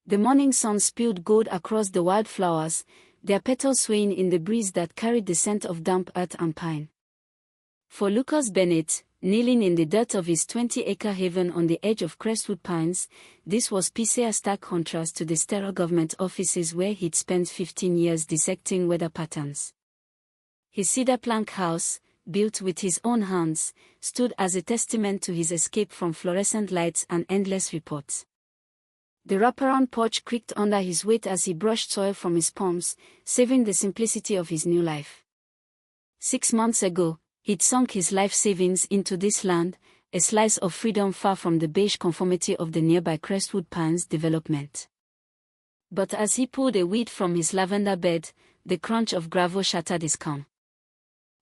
The morning sun spilled gold across the wildflowers, their petals swaying in the breeze that carried the scent of damp earth and pine. For Lucas Bennett, kneeling in the dirt of his 20-acre haven on the edge of Crestwood Pines, this was a stark contrast to the sterile government offices where he'd spent 15 years dissecting weather patterns. His cedar plank house, built with his own hands, stood as a testament to his escape from fluorescent lights and endless reports. The wraparound porch creaked under his weight as he brushed soil from his palms, saving the simplicity of his new life. 6 months ago, he'd sunk his life savings into this land, a slice of freedom far from the beige conformity of the nearby Crestwood Pines development. But as he pulled a weed from his lavender bed, the crunch of gravel shattered his calm.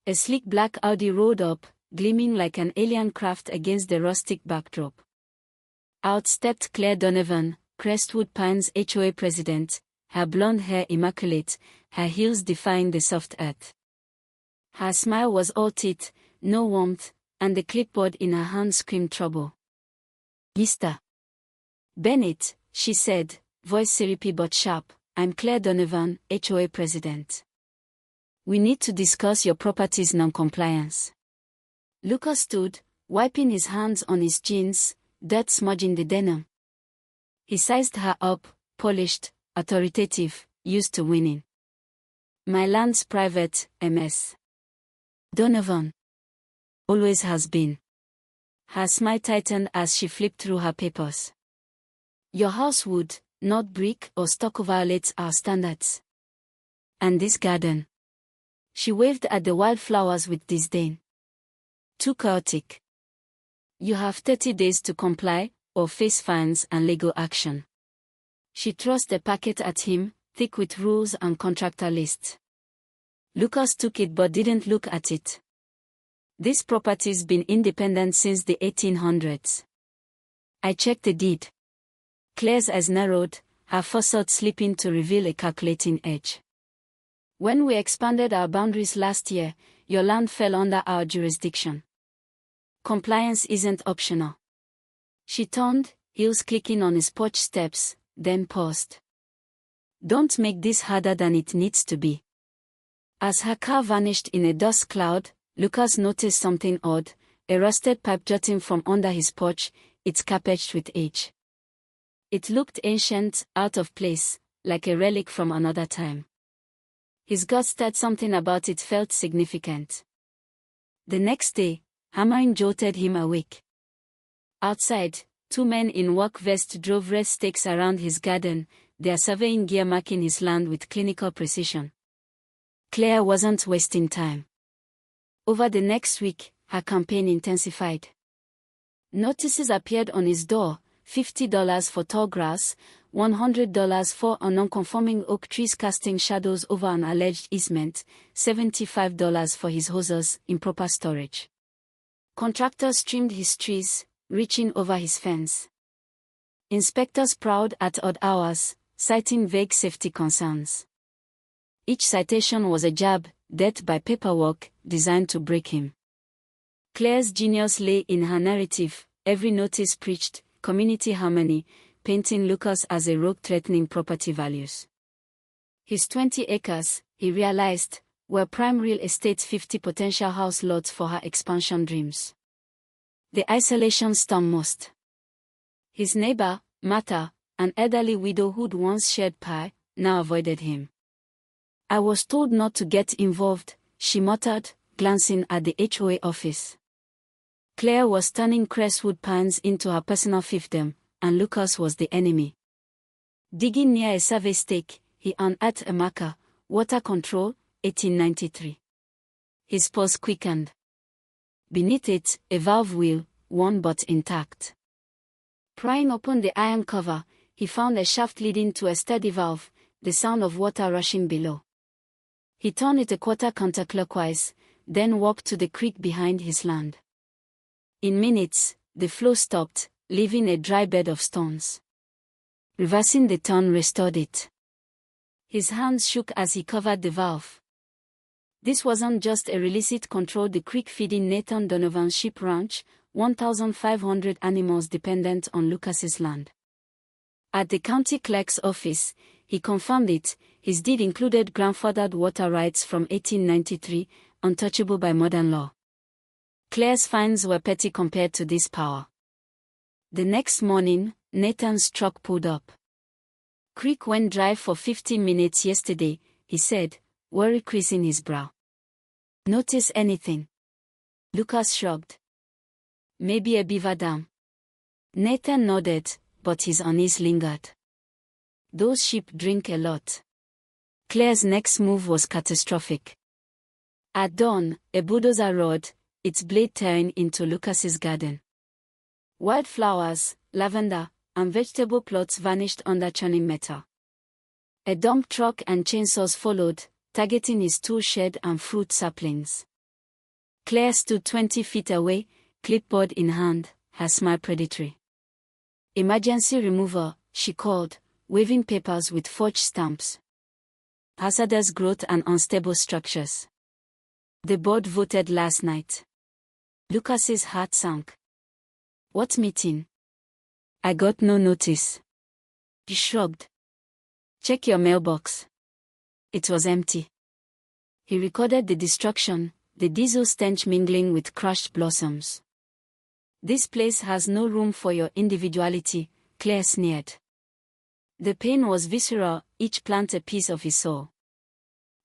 A sleek black Audi rolled up, gleaming like an alien craft against the rustic backdrop. Out stepped Claire Donovan, Crestwood Pines HOA president, her blonde hair immaculate, her heels defying the soft earth. Her smile was all teeth, no warmth, and the clipboard in her hand screamed trouble. "Mr. Bennett," she said, voice syrupy but sharp, "I'm Claire Donovan, HOA president. We need to discuss your property's non-compliance." Lucas stood, wiping his hands on his jeans, dirt smudging the denim. He sized her up, polished, authoritative, used to winning. "My land's private, Ms. Donovan. Always has been." Her smile tightened as she flipped through her papers. "Your house would, not brick or stucco, violates our standards. And this garden." She waved at the wildflowers with disdain. "Too chaotic. You have 30 days to comply, or face fines and legal action." She thrust a packet at him, thick with rules and contractor lists. Lucas took it but didn't look at it. "This property's been independent since the 1800s. I checked the deed." Claire's eyes narrowed, her facade slipping to reveal a calculating edge. "When we expanded our boundaries last year, your land fell under our jurisdiction. Compliance isn't optional." She turned, heels clicking on his porch steps, then paused. "Don't make this harder than it needs to be." As her car vanished in a dust cloud, Lucas noticed something odd, a rusted pipe jutting from under his porch, its cap etched with age. It looked ancient, out of place, like a relic from another time. His gut said something about it felt significant. The next day, hammering jolted him awake. Outside, 2 men in work vests drove red stakes around his garden, their surveying gear marking his land with clinical precision. Claire wasn't wasting time. Over the next week, her campaign intensified. Notices appeared on his door: $50 for tall grass, $100 for non-conforming oak trees casting shadows over an alleged easement, $75 for his hoses, improper storage. Contractors trimmed his trees, reaching over his fence. Inspectors prowled at odd hours, citing vague safety concerns. Each citation was a jab, death by paperwork, designed to break him. Claire's genius lay in her narrative. Every notice preached community harmony, painting Lucas as a rogue threatening property values. His 20 acres, he realized, were prime real estate, 50 potential house lots for her expansion dreams. The isolation stung most. His neighbor, Martha, an elderly widow who'd once shared pie, now avoided him. "I was told not to get involved," she muttered, glancing at the HOA office. Claire was turning Crestwood Pines into her personal fiefdom, and Lucas was the enemy. Digging near a survey stake, he unearthed a marker: water control, 1893. His pulse quickened. Beneath it, a valve wheel, worn but intact. Prying open the iron cover, he found a shaft leading to a steady valve, the sound of water rushing below. He turned it a quarter counterclockwise, then walked to the creek behind his land. In minutes, the flow stopped, leaving a dry bed of stones. Reversing the turn restored it. His hands shook as he covered the valve. This wasn't just a release, it controlled the creek-feeding Nathan Donovan's sheep ranch, 1,500 animals dependent on Lucas's land. At the county clerk's office, he confirmed it. His deed included grandfathered water rights from 1893, untouchable by modern law. Claire's fines were petty compared to this power. The next morning, Nathan's truck pulled up. "Creek went dry for 15 minutes yesterday," he said, worry creasing his brow. "Notice anything?" Lucas shrugged. "Maybe a beaver dam." Nathan nodded, but his unease lingered. "Those sheep drink a lot." Claire's next move was catastrophic. At dawn, a bulldozer roared, its blade tearing into Lucas's garden. Wildflowers, lavender, and vegetable plots vanished under churning metal. A dump truck and chainsaws followed, targeting his tool shed and fruit saplings. Claire stood 20 feet away, clipboard in hand, her smile predatory. "Emergency remover," she called, waving papers with forged stamps. "Hazardous growth and unstable structures. The board voted last night." Lucas's heart sank. "What meeting?" "I got no notice." He shrugged. "Check your mailbox." It was empty. He recorded the destruction, the diesel stench mingling with crushed blossoms. "This place has no room for your individuality," Claire sneered. The pain was visceral, each plant a piece of his soul.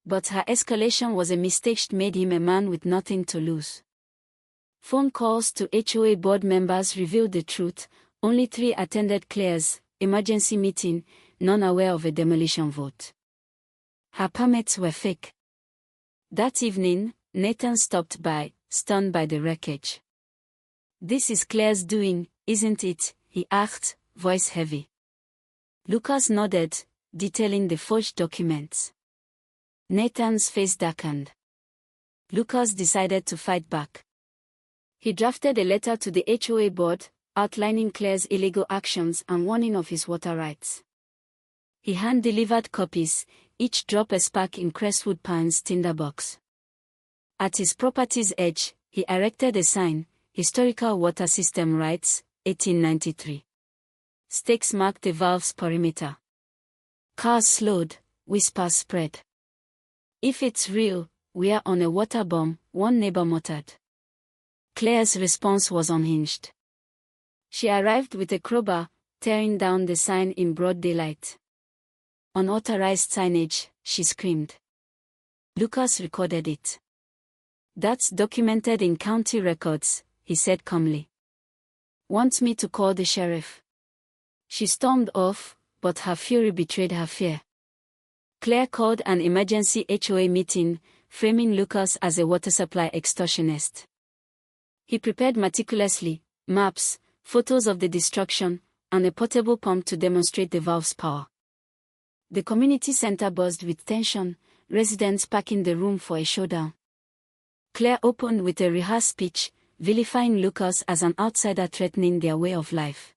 But her escalation was a mistake. She made him a man with nothing to lose. Phone calls to HOA board members revealed the truth. Only 3 attended Claire's emergency meeting, none aware of a demolition vote. Her permits were fake. That evening, Nathan stopped by, stunned by the wreckage. "This is Claire's doing, isn't it?" he asked, voice heavy. Lucas nodded, detailing the forged documents. Nathan's face darkened. Lucas decided to fight back. He drafted a letter to the HOA board, outlining Claire's illegal actions and warning of his water rights. He hand-delivered copies, each drop a spark in Crestwood Pine's tinderbox. At his property's edge, he erected a sign, "Historical Water System Rights, 1893." Stakes marked the valve's perimeter. Cars slowed, whispers spread. "If it's real, we are on a water bomb," one neighbor muttered. Claire's response was unhinged. She arrived with a crowbar, tearing down the sign in broad daylight. "Unauthorized signage," she screamed. Lucas recorded it. "That's documented in county records," he said calmly. "Want me to call the sheriff?" She stormed off, but her fury betrayed her fear. Claire called an emergency HOA meeting, framing Lucas as a water supply extortionist. He prepared meticulously, maps, photos of the destruction, and a portable pump to demonstrate the valve's power. The community center buzzed with tension, residents packing the room for a showdown. Claire opened with a rehearsed speech, vilifying Lucas as an outsider threatening their way of life.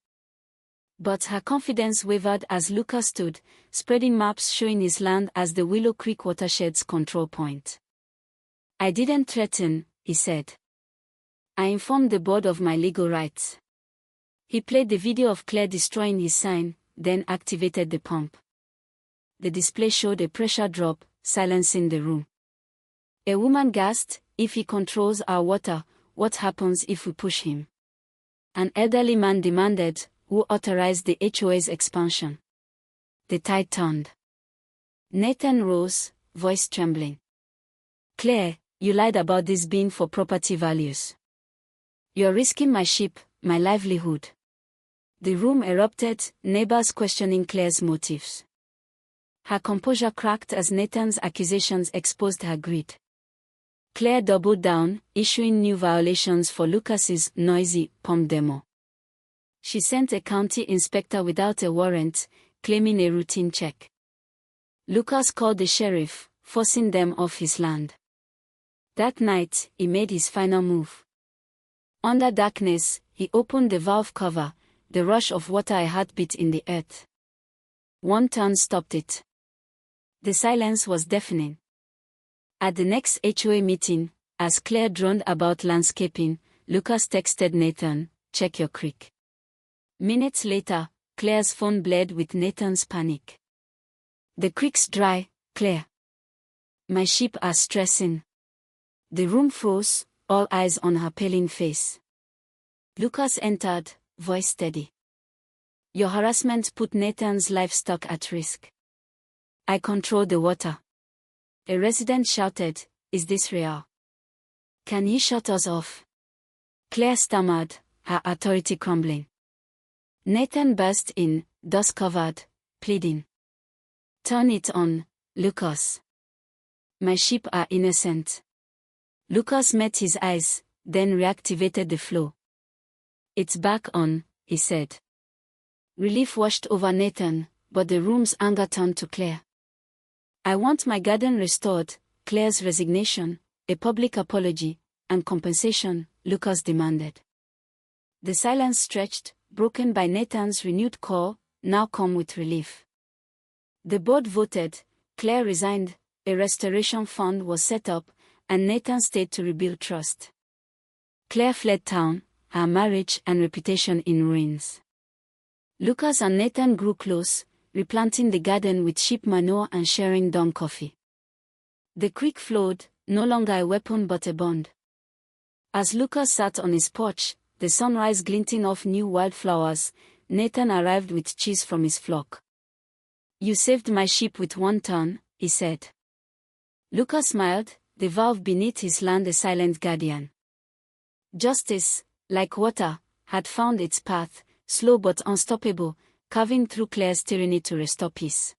But her confidence wavered as Lucas stood, spreading maps showing his land as the Willow Creek watershed's control point. "I didn't threaten," he said. "I informed the board of my legal rights." He played the video of Claire destroying his sign, then activated the pump. The display showed a pressure drop, silencing the room. A woman gasped, "If he controls our water, what happens if we push him?" An elderly man demanded, "Who authorized the HOA's expansion?" The tide turned. Nathan rose, voice trembling. "Claire, you lied about this being for property values. You're risking my ship, my livelihood." The room erupted, neighbors questioning Claire's motives. Her composure cracked as Nathan's accusations exposed her greed. Claire doubled down, issuing new violations for Lucas's noisy pump demo. She sent a county inspector without a warrant, claiming a routine check. Lucas called the sheriff, forcing them off his land. That night, he made his final move. Under darkness, he opened the valve cover, the rush of water a heartbeat in the earth. One turn stopped it. The silence was deafening. At the next HOA meeting, as Claire droned about landscaping, Lucas texted Nathan, "Check your creek." Minutes later, Claire's phone bled with Nathan's panic. The creek's dry, Claire. My sheep are stressing. The room froze, all eyes on her paling face. Lucas entered, voice steady. Your harassment put Nathan's livestock at risk. I control the water. A resident shouted, is this real? Can you shut us off? Claire stammered, her authority crumbling. Nathan burst in, dust-covered, pleading. Turn it on, Lucas. My sheep are innocent. Lucas met his eyes, then reactivated the flow. It's back on, he said. Relief washed over Nathan, but the room's anger turned to Claire. I want my garden restored, Claire's resignation, a public apology, and compensation, Lucas demanded. The silence stretched, broken by Nathan's renewed call, now come with relief. The board voted, Claire resigned, a restoration fund was set up, and Nathan stayed to rebuild trust. Claire fled town, her marriage and reputation in ruins. Lucas and Nathan grew close, replanting the garden with sheep manure and sharing dawn coffee. The creek flowed, no longer a weapon but a bond. As Lucas sat on his porch, the sunrise glinting off new wildflowers, Nathan arrived with cheese from his flock. You saved my sheep with one turn, he said. Lucas smiled, the valve beneath his land a silent guardian. Justice, like water, had found its path, slow but unstoppable, carving through Claire's tyranny to restore peace.